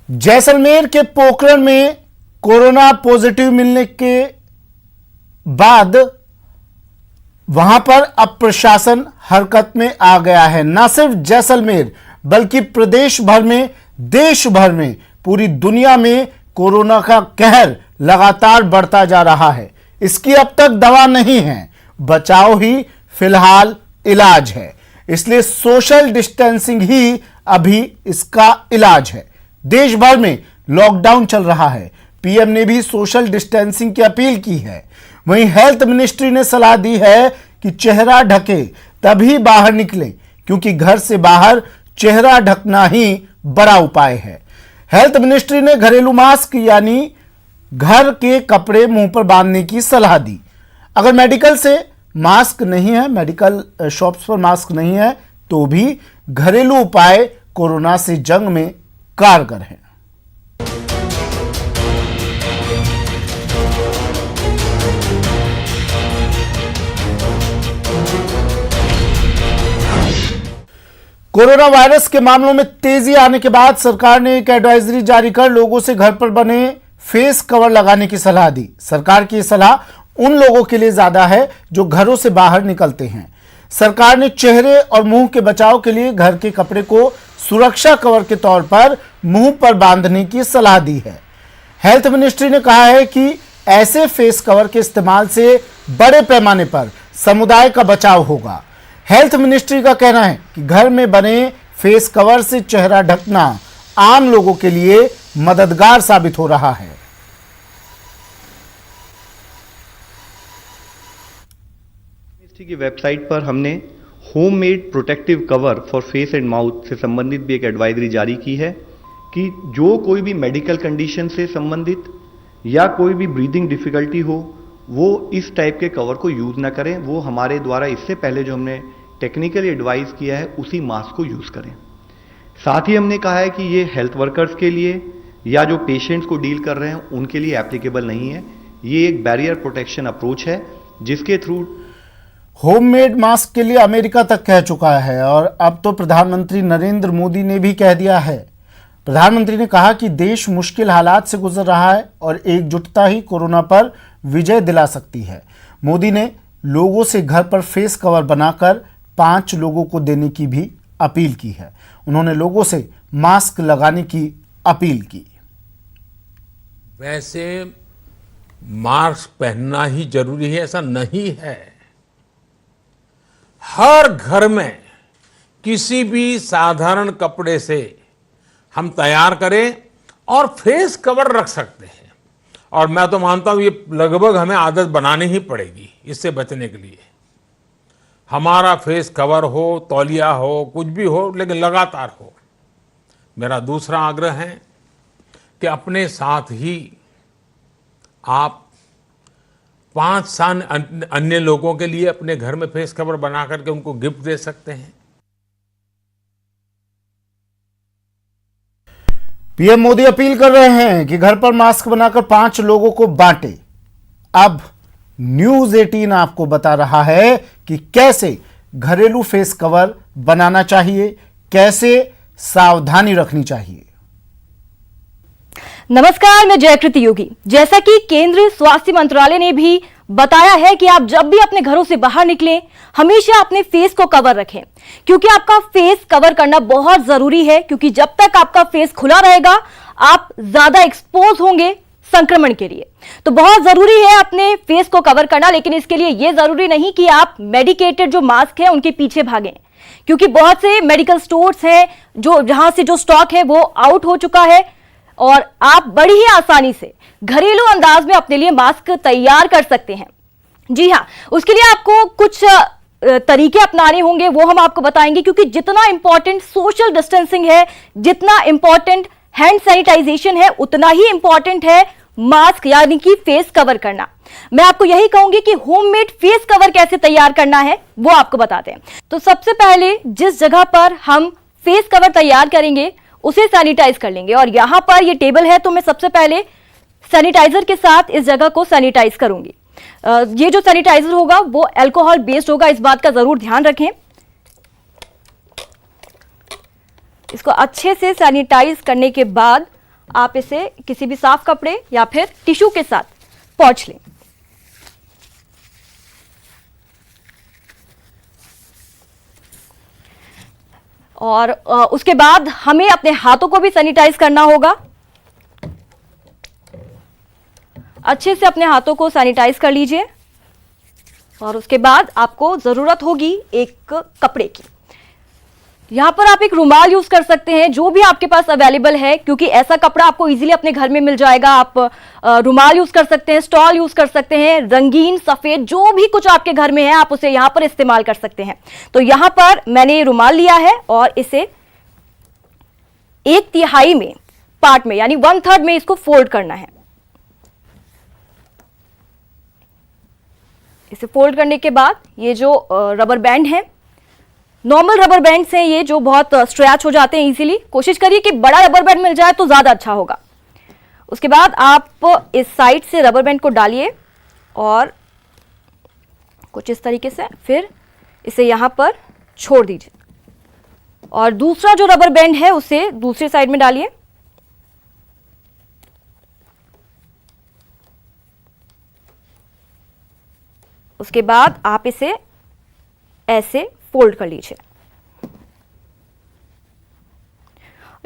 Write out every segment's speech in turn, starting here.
जैसलमेर के पोखरण में corona positive मिलने के बाद वहां पर अब प्रशासन हरकत में आ गया है। न सिर्फ जैसलमेर बल्कि प्रदेश भर में, देश भर में, पूरी दुनिया में कोरोना का कहर लगातार बढ़ता जा रहा है। इसकी अब तक दवा नहीं है, बचाव ही फिलहाल इलाज है। इसलिए सोशल डिस्टेंसिंग ही अभी इसका इलाज है। देश भर में लॉकडाउन चल रहा है। पीएम ने भी सोशल डिस्टेंसिंग की अपील की है। वहीं हेल्थ मिनिस्ट्री ने सलाह दी है कि चेहरा ढके तभी बाहर निकलें, क्योंकि घर से बाहर चेहरा ढकना ही बड़ा उपाय है। हेल्थ मिनिस्ट्री ने घरेलू मास्क यानी घर के कपड़े मुंह पर बांधने की सलाह दी। अगर मेडिकल से मास्क नहीं है, मेडिकल शॉप्स पर मास्क नहीं है, तो भी घरेलू उपाय कोरोना से जंग में कारगर हैं। कोरोना वायरस के मामलों में तेजी आने के बाद सरकार ने एक एडवाइजरी जारी कर लोगों से घर पर बने फेस कवर लगाने की सलाह दी। सरकार की सलाह उन लोगों के लिए ज्यादा है जो घरों से बाहर निकलते हैं। सरकार ने चेहरे और मुंह के बचाव के लिए घर के कपड़े को सुरक्षा कवर के तौर पर मुंह पर बांधने की सलाह दी है। हेल्थ मिनिस्ट्री ने कहा है कि ऐसे फेस कवर के इस्तेमाल से बड़े पैमाने पर समुदाय का बचाव होगा। हेल्थ मिनिस्ट्री का कहना है कि घर में बने फेस कवर से चेहरा ढकना आम लोगों के लिए मददगार साबित हो रहा है। मिनिस्ट्री की वेबसाइट पर हमने homemade protective cover for face and mouth से संबंधित भी एक एडवाइजरी जारी की है कि जो कोई भी मेडिकल कंडीशन से संबंधित या कोई भी ब्रीदिंग डिफिकल्टी हो, वो इस टाइप के कवर को यूज ना करें। वो हमारे द्वारा इससे पहले जो हमने टेक्निकली एडवाइस किया है उसी मास्क को यूज करें। साथ ही हमने कहा है कि ये हेल्थ वर्कर्स के लिए या जो पेशेंट्स को डील कर रहे हैं उनके लिए एप्लीकेबल नहीं है। ये एक बैरियर प्रोटेक्शन अप्रोच है जिसके थ्रू होममेड मास्क के लिए अमेरिका तक कह चुका है और अब तो प्रधानमंत्री नरेंद्र मोदी ने भी कह दिया है। प्रधानमंत्री ने कहा कि देश मुश्किल हालात से गुजर रहा है और एकजुटता ही कोरोना पर विजय दिला सकती है। मोदी ने लोगों से घर पर फेस कवर बनाकर 5 लोगों को देने की भी अपील की है। उन्होंने लोगों से मास्क लगाने की अपील की। वैसे मास्क पहनना ही जरूरी है ऐसा नहीं है। हर घर में किसी भी साधारण कपड़े से हम तैयार करें और फेस कवर रख सकते हैं। और मैं तो मानता हूं ये लगभग हमें आदत बनानी ही पड़ेगी इससे बचने के लिए। हमारा फेस कवर हो, तौलिया हो, कुछ भी हो, लेकिन लगातार हो। मेरा दूसरा आग्रह है कि अपने साथ ही आप 5 अन्य लोगों के लिए अपने घर में फेस कवर बना करके उनको गिफ्ट दे सकते हैं। पीएम मोदी अपील कर रहे हैं कि घर पर मास्क बनाकर 5 लोगों को बांटे। अब न्यूज 18 आपको बता रहा है कि कैसे घरेलू फेस कवर बनाना चाहिए, कैसे सावधानी रखनी चाहिए। नमस्कार, मैं जयकृति योगी। जैसा कि केंद्रीय स्वास्थ्य मंत्रालय ने भी बताया है कि आप जब भी अपने घरों से बाहर निकलें, हमेशा अपने फेस को कवर रखें, क्योंकि आपका फेस कवर करना बहुत जरूरी है। क्योंकि जब तक आपका फेस खुला रहेगा, आप ज्यादा एक्सपोज होंगे संक्रमण के लिए। तो बहुत जरूरी है अपने फेस को कवर करना। लेकिन इसके लिए यह जरूरी नहीं कि आप मेडिकेटेड जो मास्क है उनके पीछे भागें, क्योंकि बहुत से मेडिकल स्टोर्स हैं जो जहां से जो स्टॉक है वो आउट हो चुका है और आप बड़ी ही आसानी से घरेलू अंदाज में अपने लिए मास्क तैयार कर सकते हैं। जी हां, उसके लिए आपको कुछ तरीके अपनाने होंगे, वो हम आपको बताएंगे। क्योंकि जितना इंपॉर्टेंट सोशल डिस्टेंसिंग है, जितना इंपॉर्टेंट हैंड सैनिटाइजेशन है, उतना ही इंपॉर्टेंट है मास्क यानी कि फेस कवर करना। मैं आपको यही कहूंगी कि होममेड फेस कवर कैसे तैयार करना है वो आपको बताते हैं। तो सबसे पहले जिस जगह पर हम फेस कवर तैयार करेंगे उसे सैनिटाइज कर लेंगे। और यहां पर ये टेबल है, तो मैं सबसे पहले सैनिटाइजर के साथ इस जगह को सैनिटाइज करूंगी। ये जो सैनिटाइजर होगा वो अल्कोहल बेस्ड होगा, इस बात का जरूर ध्यान रखें। इसको अच्छे से सैनिटाइज करने के बाद आप इसे किसी भी साफ कपड़े या फिर टिश्यू के साथ पोंछ लें। और उसके बाद हमें अपने हाथों को भी सैनिटाइज करना होगा। अच्छे से अपने हाथों को सैनिटाइज कर लीजिए और उसके बाद आपको जरूरत होगी एक कपड़े की। यहां पर आप एक रुमाल यूज कर सकते हैं, जो भी आपके पास अवेलेबल है, क्योंकि ऐसा कपड़ा आपको इजीली अपने घर में मिल जाएगा। आप रुमाल यूज कर सकते हैं, स्टॉल यूज कर सकते हैं, रंगीन सफेद जो भी कुछ आपके घर में है आप उसे यहां पर इस्तेमाल कर सकते हैं। तो यहां पर मैंने रुमाल लिया है और इसे 1/3 में पार्ट में यानी 1/3 में इसको फोल्ड करना है। इसे फोल्ड करने के बाद ये जो रबर बैंड है, नॉर्मल रबर बैंड से ये जो बहुत स्ट्रेच हो जाते हैं इजीली, कोशिश करिए कि बड़ा रबर बैंड मिल जाए तो ज्यादा अच्छा होगा। उसके बाद आप इस साइड से रबर बैंड को डालिए और कुछ इस तरीके से फिर इसे यहां पर छोड़ दीजिए और दूसरा जो रबर बैंड है उसे दूसरी साइड में डालिए। उसके बाद आप इसे ऐसे फोल्ड कर लीजिए।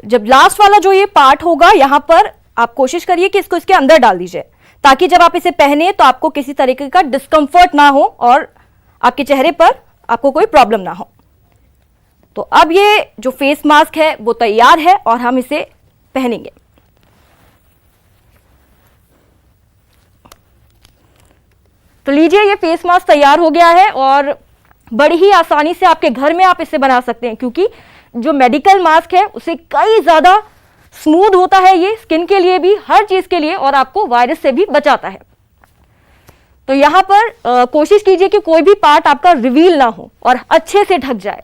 जब लास्ट वाला जो ये पार्ट होगा यहां पर आप कोशिश करिए कि इसको इसके अंदर डाल दीजिए, ताकि जब आप इसे पहने तो आपको किसी तरीके का डिस्कंफर्ट ना हो और आपके चेहरे पर आपको कोई प्रॉब्लम ना हो। तो अब ये जो फेस मास्क है वो तैयार है और हम इसे पहनेंगे। तो लीजिए, ये फेस मास्क तैयार हो गया है और बड़ी ही आसानी से आपके घर में आप इसे बना सकते हैं, क्योंकि जो मेडिकल मास्क है उसे कई ज्यादा स्मूथ होता है ये स्किन के लिए भी, हर चीज के लिए, और आपको वायरस से भी बचाता है। तो यहां पर कोशिश कीजिए कि कोई भी पार्ट आपका रिवील ना हो और अच्छे से ढक जाए।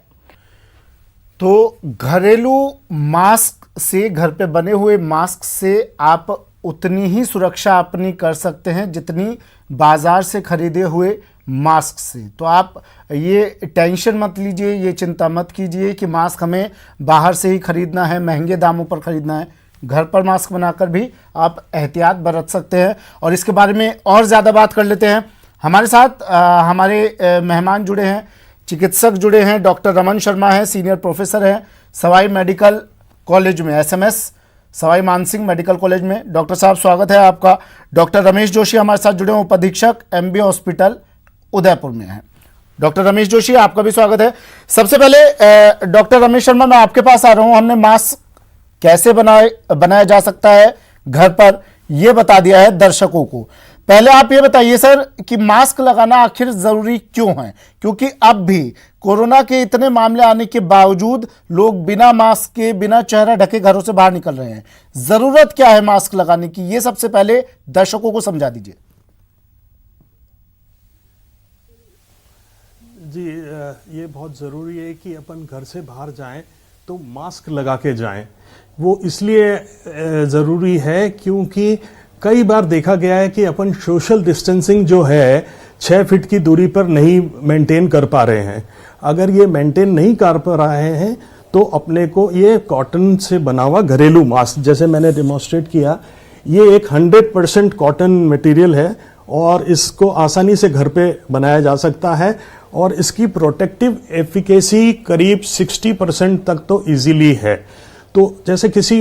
तो घरेलू मास्क से, घर पे बने हुए मास्क से आप उतनी ही सुरक्षा अपनी कर सकते हैं जितनी बाजार से खरीदे हुए मास्क से। तो आप ये टेंशन मत लीजिए, ये चिंता मत कीजिए कि मास्क हमें बाहर से ही खरीदना है, महंगे दामों पर खरीदना है। घर पर मास्क बनाकर भी आप एहतियात बरत सकते हैं। और इसके बारे में और ज़्यादा बात कर लेते हैं। हमारे साथ हमारे मेहमान जुड़े हैं, चिकित्सक जुड़े हैं। डॉक्टर रमन शर्मा हैं, सीनियर प्रोफेसर हैं सवाई मेडिकल कॉलेज में, SMS Sawai Mansingh medical college में। डॉक्टर साहब, स्वागत है आपका। डॉक्टर रमेश जोशी हमारे साथ जुड़े हैं, उपाधीक्षक MB हॉस्पिटल उदयपुर में हैं। डॉक्टर रमेश जोशी, आपका भी स्वागत है। सबसे पहले डॉक्टर रमेश शर्मा, मैं आपके पास आ रहा हूं। हमने मास्क कैसे बनाया जा सकता है घर पर, यह बता दिया है दर्शकों को। पहले आप ये बताइए सर कि मास्क लगाना आखिर जरूरी क्यों है, क्योंकि अब भी कोरोना के इतने मामले आने के बावजूद लोग बिना मास्क के, बिना चेहरा ढके घरों से बाहर निकल रहे हैं। जरूरत क्या है मास्क लगाने की, ये सबसे पहले दर्शकों को समझा दीजिए। जी, ये बहुत ज़रूरी है कि अपन घर से बाहर जाएं तो मास्क लगा के जाएं। वो इसलिए ज़रूरी है क्योंकि कई बार देखा गया है कि अपन सोशल डिस्टेंसिंग जो है 6 फीट की दूरी पर नहीं मेंटेन कर पा रहे हैं। अगर ये मेंटेन नहीं कर पा रहे हैं तो अपने को ये कॉटन से बना हुआ घरेलू मास्क, जैसे मैंने डेमोन्स्ट्रेट किया, ये एक 100% कॉटन मटेरियल है और इसको आसानी से घर पे बनाया जा सकता है और इसकी प्रोटेक्टिव एफिकेसी करीब 60% तक तो इजीली है। तो जैसे किसी,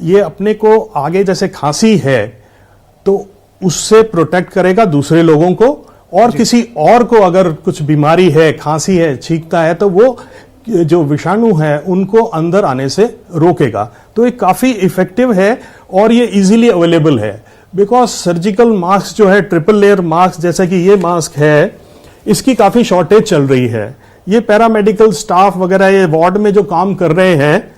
ये अपने को आगे जैसे खांसी है तो उससे प्रोटेक्ट करेगा दूसरे लोगों को, और किसी और को अगर कुछ बीमारी है, खांसी है, छींकता है, तो वो जो विषाणु है उनको अंदर आने से रोकेगा। तो ये काफी इफेक्टिव है और ये इजीली अवेलेबल है। बिकॉज सर्जिकल मास्क जो है, ट्रिपल लेयर मास्क जैसा कि ये मास्क है, इसकी काफी शॉर्टेज चल रही है। ये पैरामेडिकल स्टाफ वगैरह, ये वार्ड में जो काम कर रहे हैं,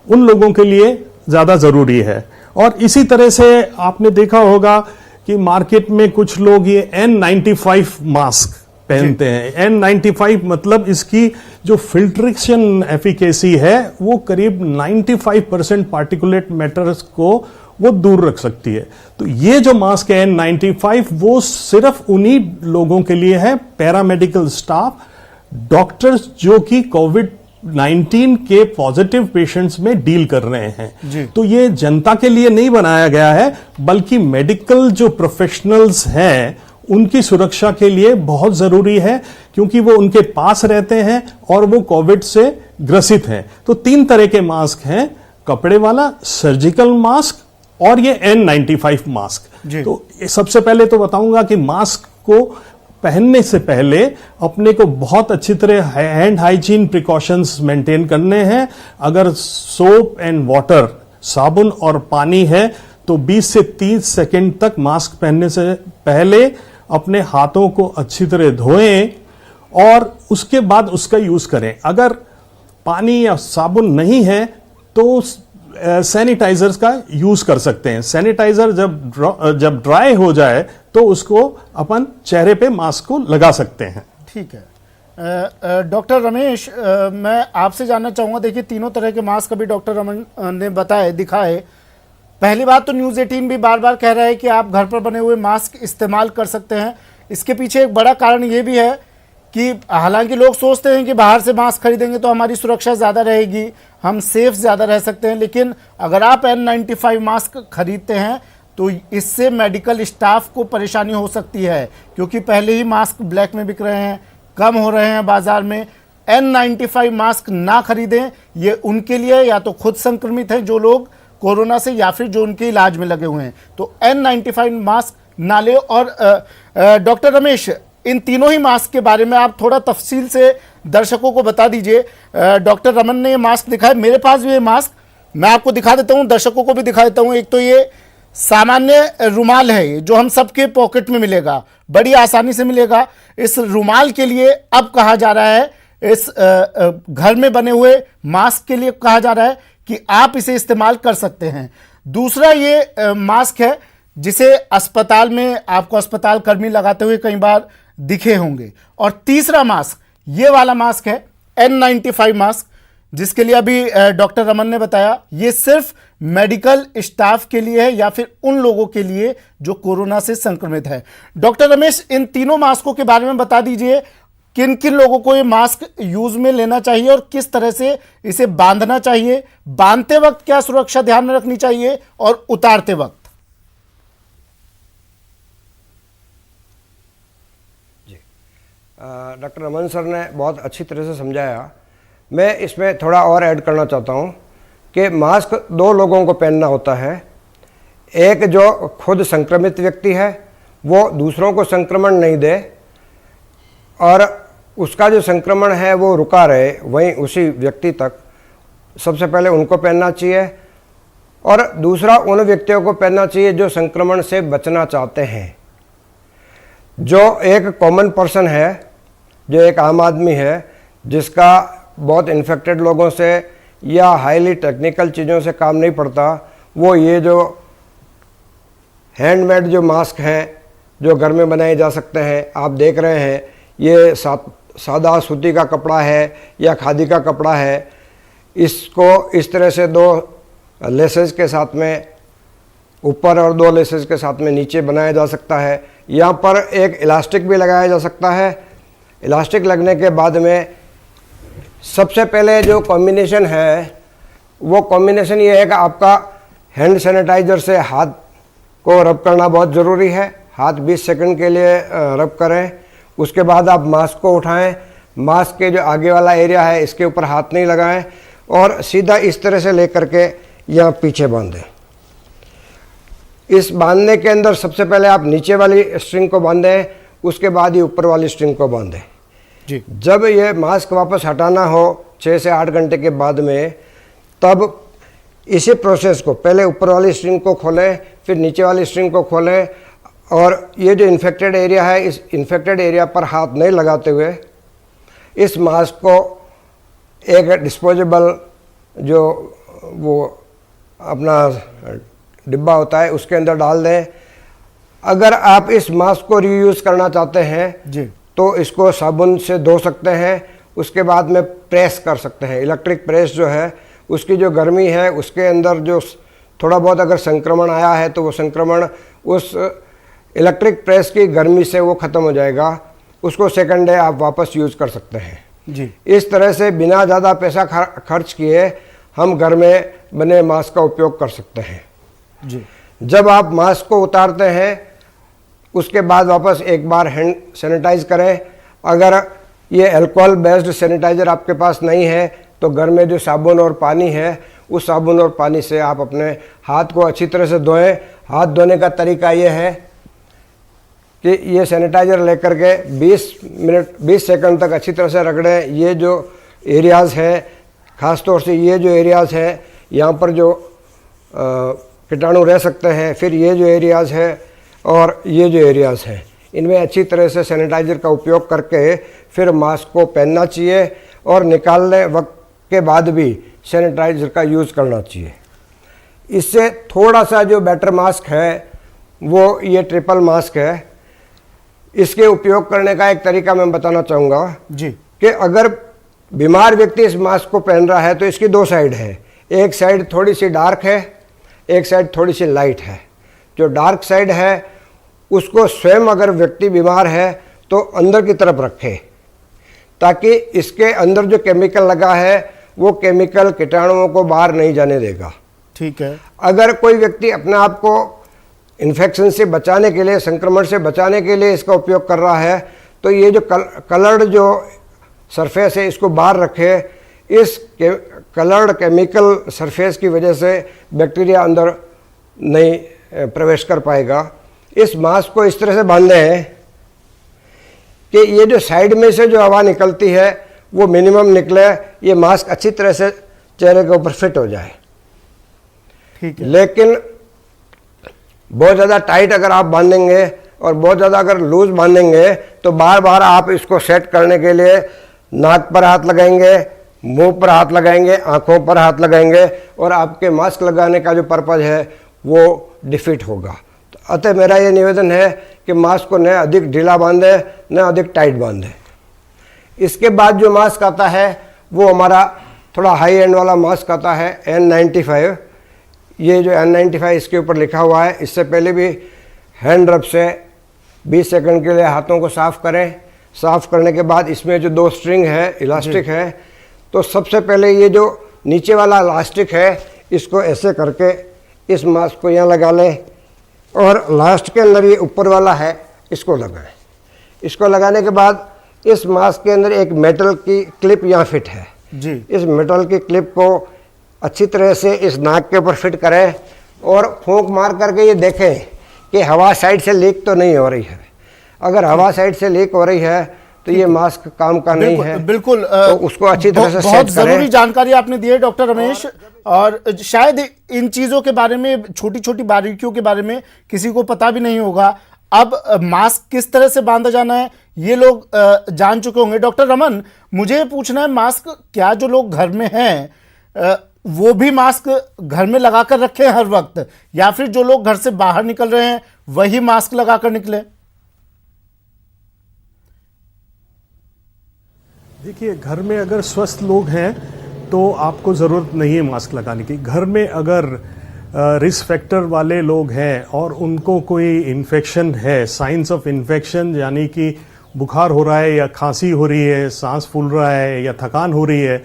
उन लोगों के लिए ज्यादा जरूरी है। और इसी तरह से आपने देखा होगा कि मार्केट में कुछ लोग ये N95 मास्क पहनते हैं। N95 मतलब इसकी जो फिल्ट्रेशन एफिकेसी है वो करीब 95% पार्टिकुलेट मैटर्स को वो दूर रख सकती है। तो ये जो मास्क है N95, वो सिर्फ उन्हीं लोगों के लिए है, पैरामेडिकल स्टाफ, डॉक्टर्स जो कि कोविड 19 के पॉजिटिव पेशेंट्स में डील कर रहे जी। हैं। तो ये जनता के लिए नहीं बनाया गया है, बल्कि मेडिकल जो प्रोफेशनल्स हैं उनकी सुरक्षा के लिए बहुत जरूरी है, क्योंकि वो उनके पास रहते हैं और वो कोविड से ग्रसित हैं। तो 3 तरह के मास्क हैं, कपड़े वाला, सर्जिकल मास्क और ये N95 मास्क। जी। तो सबसे पहले तो बताऊंगा कि मास्क को पहनने से पहले अपने को बहुत अच्छी तरह हैंड हाइजीन प्रिकॉशंस मेंटेन करने हैं। अगर सोप एंड वाटर, साबुन और पानी है, तो 20 से 30 सेकंड तक मास्क पहनने से पहले अपने हाथों को अच्छी तरह धोएं और उसके बाद उसका यूज करें। अगर पानी या साबुन नहीं है तो सैनिटाइजर्स का यूज कर सकते हैं। सैनिटाइजर जब ड्राई हो जाए तो उसको अपन चेहरे पे मास्क को लगा सकते हैं। ठीक है। डॉक्टर रमेश, मैं आपसे जानना चाहूंगा, देखिए तीनों तरह के मास्क अभी डॉक्टर रमन ने बताए, दिखाए। पहली बात तो न्यूज़ 18 भी बार बार कह रहा है कि आप घर पर बने हुए मास्क इस्तेमाल कर सकते हैं। इसके पीछे एक बड़ा कारण ये भी है कि हालांकि लोग सोचते हैं कि बाहर से मास्क खरीदेंगे तो हमारी सुरक्षा ज़्यादा रहेगी, हम सेफ ज़्यादा रह सकते हैं, लेकिन अगर आप N95 मास्क खरीदते हैं तो इससे मेडिकल स्टाफ को परेशानी हो सकती है, क्योंकि पहले ही मास्क ब्लैक में बिक रहे हैं, कम हो रहे हैं बाजार में। N95 मास्क ना खरीदें, ये उनके लिए या तो खुद संक्रमित हैं जो लोग कोरोना से, या फिर जो उनके इलाज में लगे हुए हैं, तो N95 मास्क ना ले। और डॉक्टर रमेश, इन तीनों ही मास्क के बारे में आप थोड़ा तफसील से दर्शकों को बता दीजिए। डॉक्टर रमन ने ये मास्क दिखाया, मेरे पास भी ये मास्क, मैं आपको दिखा देता हूँ, दर्शकों को भी दिखा देता हूँ। एक तो ये सामान्य रुमाल है जो हम सबके पॉकेट में मिलेगा, बड़ी आसानी से मिलेगा। इस रुमाल के लिए अब कहा जा रहा है, इस घर में बने हुए मास्क के लिए कहा जा रहा है कि आप इसे इस्तेमाल कर सकते हैं। दूसरा ये मास्क है जिसे अस्पताल में आपको अस्पताल कर्मी लगाते हुए कई बार दिखे होंगे। और तीसरा मास्क ये वाला मास्क है N95 मास्क, जिसके लिए अभी डॉक्टर रमन ने बताया ये सिर्फ मेडिकल स्टाफ के लिए है या फिर उन लोगों के लिए जो कोरोना से संक्रमित है। डॉक्टर रमेश, इन तीनों मास्कों के बारे में बता दीजिए, किन किन लोगों को ये मास्क यूज में लेना चाहिए और किस तरह से इसे बांधना चाहिए, बांधते वक्त क्या सुरक्षा ध्यान में रखनी चाहिए और उतारते वक्त। डॉक्टर रमन सर ने बहुत अच्छी तरह से समझाया। मैं इसमें थोड़ा और ऐड करना चाहता हूँ कि मास्क 2 लोगों को पहनना होता है। एक जो खुद संक्रमित व्यक्ति है वो दूसरों को संक्रमण नहीं दे और उसका जो संक्रमण है वो रुका रहे वहीं उसी व्यक्ति तक, सबसे पहले उनको पहनना चाहिए। और दूसरा उन व्यक्तियों को पहनना चाहिए जो संक्रमण से बचना चाहते हैं। जो एक कॉमन पर्सन है, जो एक आम आदमी है जिसका बहुत इन्फेक्टेड लोगों से या हाईली टेक्निकल चीज़ों से काम नहीं पड़ता, वो ये जो हैंडमेड जो मास्क हैं जो घर में बनाए जा सकते हैं, आप देख रहे हैं ये सादा सूती का कपड़ा है या खादी का कपड़ा है, इसको इस तरह से 2 लेसेस के साथ में ऊपर और 2 लेसेस के साथ में नीचे बनाया जा सकता है। यहाँ पर एक इलास्टिक भी लगाया जा सकता है। इलास्टिक लगने के बाद में सबसे पहले जो कॉम्बिनेशन है वो कॉम्बिनेशन ये है कि आपका हैंड सैनिटाइज़र से हाथ को रब करना बहुत ज़रूरी है। हाथ 20 सेकंड के लिए रब करें। उसके बाद आप मास्क को उठाएं, मास्क के जो आगे वाला एरिया है इसके ऊपर हाथ नहीं लगाएं और सीधा इस तरह से लेकर के यहाँ पीछे बांधें। इस बांधने के अंदर सबसे पहले आप नीचे वाली स्ट्रिंग को बांधें, उसके बाद ही ऊपर वाली स्ट्रिंग को बांधें जी। जब ये मास्क वापस हटाना हो 6 से 8 घंटे के बाद में, तब इसी प्रोसेस को पहले ऊपर वाली स्ट्रिंग को खोलें, फिर नीचे वाली स्ट्रिंग को खोलें और ये जो इन्फेक्टेड एरिया है इस इन्फेक्टेड एरिया पर हाथ नहीं लगाते हुए इस मास्क को एक डिस्पोजेबल जो वो अपना डिब्बा होता है उसके अंदर डाल दें। अगर आप इस मास्क को रीयूज़ करना चाहते हैं जी, तो इसको साबुन से धो सकते हैं, उसके बाद में प्रेस कर सकते हैं। इलेक्ट्रिक प्रेस जो है उसकी जो गर्मी है उसके अंदर जो थोड़ा बहुत अगर संक्रमण आया है तो वो संक्रमण उस इलेक्ट्रिक प्रेस की गर्मी से वो ख़त्म हो जाएगा। उसको सेकंड डे आप वापस यूज़ कर सकते हैं। जी। इस तरह से बिना ज़्यादा पैसा खर्च किए हम घर में बने मास्क का उपयोग कर सकते हैं। जी। जब आप मास्क को उतारते हैं उसके बाद वापस एक बार हैंड सैनिटाइज करें। अगर ये अल्कोहल बेस्ड सैनिटाइज़र आपके पास नहीं है तो घर में जो साबुन और पानी है उस साबुन और पानी से आप अपने हाथ को अच्छी तरह से धोएं। हाथ धोने का तरीका ये है कि ये सैनिटाइज़र लेकर के 20 सेकंड तक अच्छी तरह से रगड़ें। ये जो एरियाज़ है, ख़ास तौर से ये जो एरियाज़ है यहाँ पर जो कीटाणु रह सकते हैं, फिर ये जो एरियाज़ है और ये जो एरियाज़ हैं, इनमें अच्छी तरह से सैनिटाइज़र का उपयोग करके फिर मास्क को पहनना चाहिए और निकालने वक्त के बाद भी सैनिटाइज़र का यूज़ करना चाहिए। इससे थोड़ा सा जो बेटर मास्क है वो ये ट्रिपल मास्क है। इसके उपयोग करने का एक तरीका मैं बताना चाहूँगा जी कि अगर बीमार व्यक्ति इस मास्क को पहन रहा है तो इसकी दो साइड है। एक साइड थोड़ी सी डार्क है, एक साइड थोड़ी सी लाइट है। जो डार्क साइड है उसको स्वयं अगर व्यक्ति बीमार है तो अंदर की तरफ रखे ताकि इसके अंदर जो केमिकल लगा है वो केमिकल कीटाणुओं को बाहर नहीं जाने देगा। ठीक है। अगर कोई व्यक्ति अपने आप को इन्फेक्शन से बचाने के लिए, संक्रमण से बचाने के लिए इसका उपयोग कर रहा है तो ये जो कलर्ड जो सरफेस है इसको बाहर रखे। इस कलर्ड केमिकल सरफेस की वजह से बैक्टीरिया अंदर नहीं प्रवेश कर पाएगा। इस मास्क को इस तरह से बांधे हैं कि ये जो साइड में से जो हवा निकलती है वो मिनिमम निकले, ये मास्क अच्छी तरह से चेहरे के ऊपर फिट हो जाए। ठीक है। लेकिन बहुत ज़्यादा टाइट अगर आप बांधेंगे और बहुत ज़्यादा अगर लूज बांधेंगे तो बार बार आप इसको सेट करने के लिए नाक पर हाथ लगाएंगे, मुंह पर हाथ लगाएंगे, आंखों पर हाथ लगाएंगे और आपके मास्क लगाने का जो पर्पज़ है वो डिफीट होगा। तो अतः मेरा ये निवेदन है कि मास्क को न अधिक ढीला बांधे न अधिक टाइट बांधे। इसके बाद जो मास्क आता है वो हमारा थोड़ा हाई एंड वाला मास्क आता है N95। ये जो N95 इसके ऊपर लिखा हुआ है। इससे पहले भी हैंड रब से 20 सेकंड के लिए हाथों को साफ़ करें। साफ़ करने के बाद इसमें जो दो स्ट्रिंग है, इलास्टिक है, तो सबसे पहले ये जो नीचे वाला इलास्टिक है इसको ऐसे करके इस मास्क को यहाँ लगा लें और लास्ट के अंदर ये ऊपर वाला है इसको लगाएं। इसको लगाने के बाद इस मास्क के अंदर एक मेटल की क्लिप यहाँ फिट है जी। इस मेटल की क्लिप को अच्छी तरह से इस नाक के ऊपर फिट करें और फूंक मार करके ये देखें कि हवा साइड से लीक तो नहीं हो रही है। अगर हवा साइड से लीक हो रही है तो ये मास्क काम का नहीं है। बिल्कुल तो उसको अच्छी तरह से बहुत सेट जरूरी करें। जानकारी आपने दी है डॉक्टर रमेश। और शायद इन चीजों के बारे में, छोटी छोटी बारीकियों के बारे में किसी को पता भी नहीं होगा। अब मास्क किस तरह से बांधा जाना है ये लोग जान चुके होंगे। डॉक्टर रमन, मुझे ये पूछना है, मास्क क्या जो लोग घर में हैं वो भी मास्क घर में लगाकर रखें हर वक्त, या फिर जो लोग घर से बाहर निकल रहे हैं वही मास्क लगाकर निकले? देखिए, घर में अगर स्वस्थ लोग हैं तो आपको ज़रूरत नहीं है मास्क लगाने की। घर में अगर रिस्क फैक्टर वाले लोग हैं और उनको कोई इन्फेक्शन है, साइंस ऑफ इन्फेक्शन, यानी कि बुखार हो रहा है या खांसी हो रही है, सांस फूल रहा है या थकान हो रही है,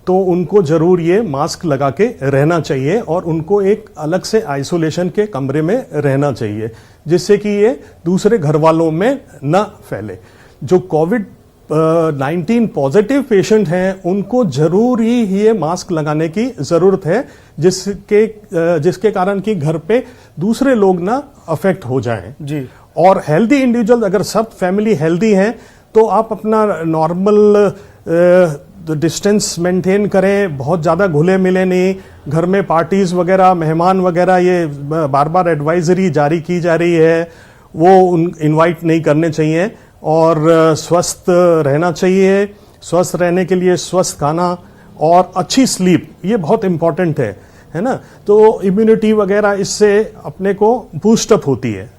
तो उनको ज़रूर ये मास्क लगा के रहना चाहिए और उनको एक अलग से आइसोलेशन के कमरे में रहना चाहिए जिससे कि ये दूसरे घर वालों में न फैले। जो कोविड-19 पॉजिटिव पेशेंट हैं उनको जरूर ही ये मास्क लगाने की ज़रूरत है जिसके कारण कि घर पे दूसरे लोग ना अफेक्ट हो जाएं जी। और हेल्दी इंडिविजुअल, अगर सब फैमिली हेल्दी हैं तो आप अपना नॉर्मल डिस्टेंस मेंटेन करें, बहुत ज़्यादा घुले मिले नहीं। घर में पार्टीज़ वगैरह, मेहमान वगैरह, ये बार बार एडवाइजरी जारी की जा रही है, वो इनवाइट नहीं करने चाहिए और स्वस्थ रहना चाहिए। स्वस्थ रहने के लिए स्वस्थ खाना और अच्छी स्लीप ये बहुत इम्पॉर्टेंट है ना। तो इम्यूनिटी वगैरह इससे अपने को बूस्टअप होती है।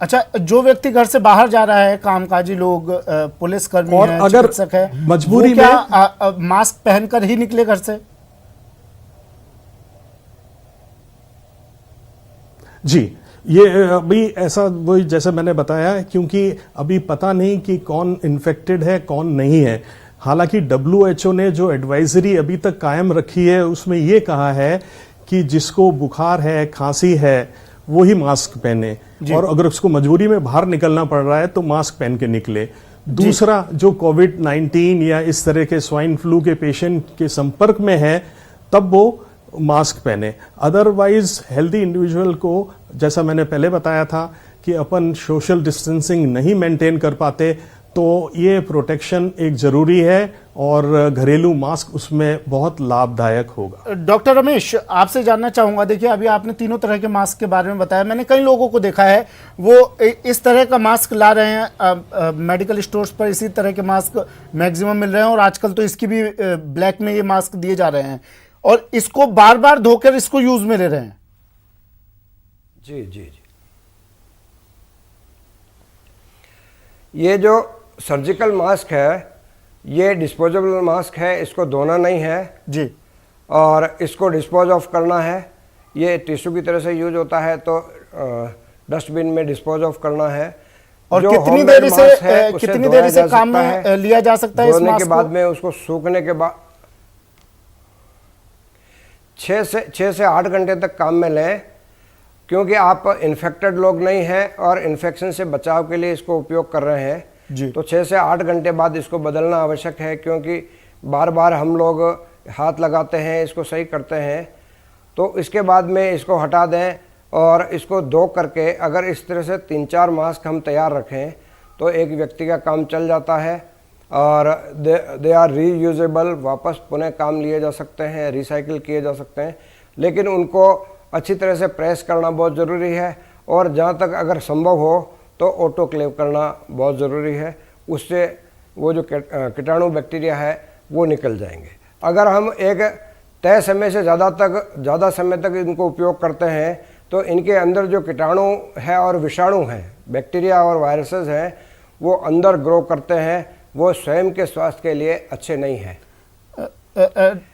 अच्छा, जो व्यक्ति घर से बाहर जा रहा है, कामकाजी लोग, पुलिसकर्मी और हैं, अगर चिकित्सक है, मजबूरी वो क्या मास्क पहनकर ही निकले घर से? जी, ये अभी ऐसा वही जैसे मैंने बताया, क्योंकि अभी पता नहीं कि कौन इन्फेक्टेड है कौन नहीं है। हालांकि WHO ने जो एडवाइजरी अभी तक कायम रखी है उसमें ये कहा है कि जिसको बुखार है, खांसी है, वो ही मास्क पहने, और अगर उसको मजबूरी में बाहर निकलना पड़ रहा है तो मास्क पहन के निकले। दूसरा, जो कोविड-19 या इस तरह के स्वाइन फ्लू के पेशेंट के संपर्क में है तब वो मास्क पहने। अदरवाइज हेल्दी इंडिविजुअल को, जैसा मैंने पहले बताया था कि अपन सोशल डिस्टेंसिंग नहीं मेंटेन कर पाते, तो ये प्रोटेक्शन एक जरूरी है और घरेलू मास्क उसमें बहुत लाभदायक होगा। डॉक्टर रमेश, आपसे जानना चाहूंगा, देखिए अभी आपने तीनों तरह के मास्क के बारे में बताया, मैंने कई लोगों को देखा है वो इस तरह का मास्क ला रहे हैं, मेडिकल स्टोर्स पर इसी तरह के मास्क मैक्सिमम मिल रहे हैं, और आजकल तो इसकी भी ब्लैक में ये मास्क दिए जा रहे हैं, और इसको बार बार धोकर इसको यूज में ले रहे हैं। जी जी जी, ये जो सर्जिकल मास्क है ये डिस्पोजेबल मास्क है, इसको धोना नहीं है जी, और इसको डिस्पोज ऑफ करना है। ये टिश्यू की तरह से यूज होता है, तो डस्टबिन में डिस्पोज ऑफ करना है। और जो कितनी homemade देर से मास्क है, उसे कितनी धोया देर से जा काम सकता में है। लिया जा सकता है इस धोने मास्क के बाद को? में उसको सूखने के बाद 6 से 8 घंटे तक काम में लें, क्योंकि आप इन्फेक्टेड लोग नहीं हैं और इन्फेक्शन से बचाव के लिए इसको उपयोग कर रहे हैं जी। तो 6 से 8 घंटे बाद इसको बदलना आवश्यक है, क्योंकि बार बार हम लोग हाथ लगाते हैं, इसको सही करते हैं, तो इसके बाद में इसको हटा दें और इसको धो करके अगर इस तरह से 3-4 मास्क हम तैयार रखें तो एक व्यक्ति का काम चल जाता है, और दे आर रीयूजेबल, वापस पुनः काम लिए जा सकते हैं, रिसाइकिल किए जा सकते हैं, लेकिन उनको अच्छी तरह से प्रेस करना बहुत ज़रूरी है, और जहाँ तक अगर संभव हो तो ऑटोक्लेव करना बहुत ज़रूरी है, उससे वो जो कीटाणु बैक्टीरिया है वो निकल जाएंगे। अगर हम एक तय समय से ज़्यादा समय तक इनको उपयोग करते हैं तो इनके अंदर जो कीटाणु है और विषाणु हैं, बैक्टीरिया और वायरसेस हैं, वो अंदर ग्रो करते हैं, वो स्वयं के स्वास्थ्य के लिए अच्छे नहीं है।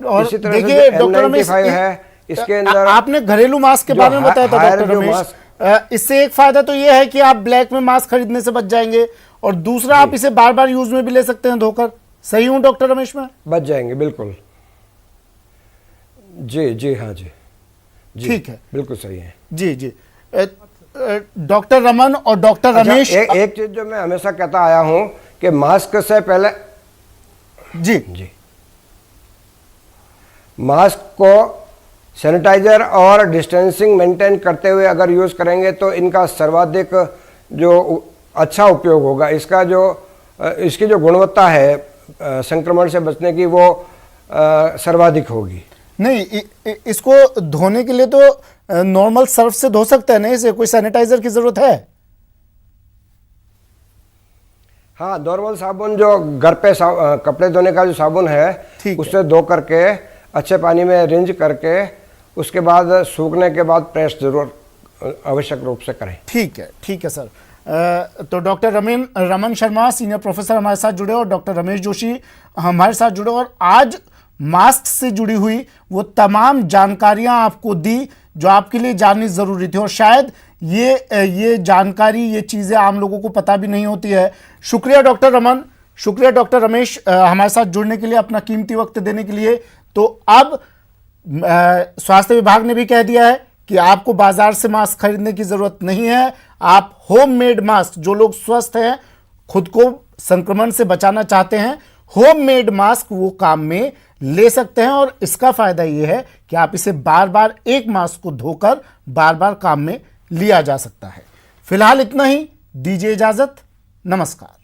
और इसी तरह देखिए से डॉक्टर रमेश, N95 है, इसके अंदर आपने घरेलू मास्क के बारे में बताया था डॉक्टर रमेश, इससे एक फायदा तो ये है कि आप ब्लैक में मास्क खरीदने से बच जाएंगे, और दूसरा आप इसे बार बार यूज में भी ले सकते हैं धोकर। सही हूं डॉक्टर रमेश में? बच जाएंगे, बिल्कुल। जी जी, हाँ जी, ठीक है, बिल्कुल सही है। जी जी। डॉक्टर रमन और डॉक्टर रमेश, एक चीज जो मैं हमेशा कहता आया हूं कि मास्क से पहले जी मास्क को सैनिटाइजर और डिस्टेंसिंग मेंटेन करते हुए अगर यूज़ करेंगे तो इनका सर्वाधिक जो अच्छा उपयोग होगा। इसकी जो गुणवत्ता है संक्रमण से बचने की, वो सर्वाधिक होगी। नहीं, इसको धोने के लिए तो नॉर्मल सर्फ से धो सकते हैं, नहीं इसे कोई सैनिटाइजर की जरूरत है? हाँ, नॉर्मल साबुन जो घर पे कपड़े धोने का जो साबुन है उससे धो करके अच्छे पानी में रिंज करके उसके बाद सूखने के बाद प्रेस जरूर आवश्यक रूप से करें। ठीक है सर। तो doctor Raman Sharma senior professor हमारे साथ जुड़े और डॉक्टर रमेश जोशी हमारे साथ जुड़े, और आज मास्क से जुड़ी हुई वो तमाम जानकारियां आपको दी जो आपके लिए जाननी जरूरी थी, और शायद ये जानकारी, ये चीजें आम लोगों को पता भी नहीं होती है। शुक्रिया डॉक्टर रमन, शुक्रिया डॉक्टर रमेश हमारे साथ जुड़ने के लिए, अपना कीमती वक्त देने के लिए। तो अब स्वास्थ्य विभाग ने भी कह दिया है कि आपको बाजार से मास्क खरीदने की जरूरत नहीं है। आप होममेड मास्क, जो लोग स्वस्थ हैं, खुद को संक्रमण से बचाना चाहते हैं, होममेड मास्क वो काम में ले सकते हैं, और इसका फायदा यह है कि आप इसे बार बार एक मास्क को धोकर बार बार काम में लिया जा सकता है। फिलहाल इतना ही, दीजिए इजाजत, नमस्कार।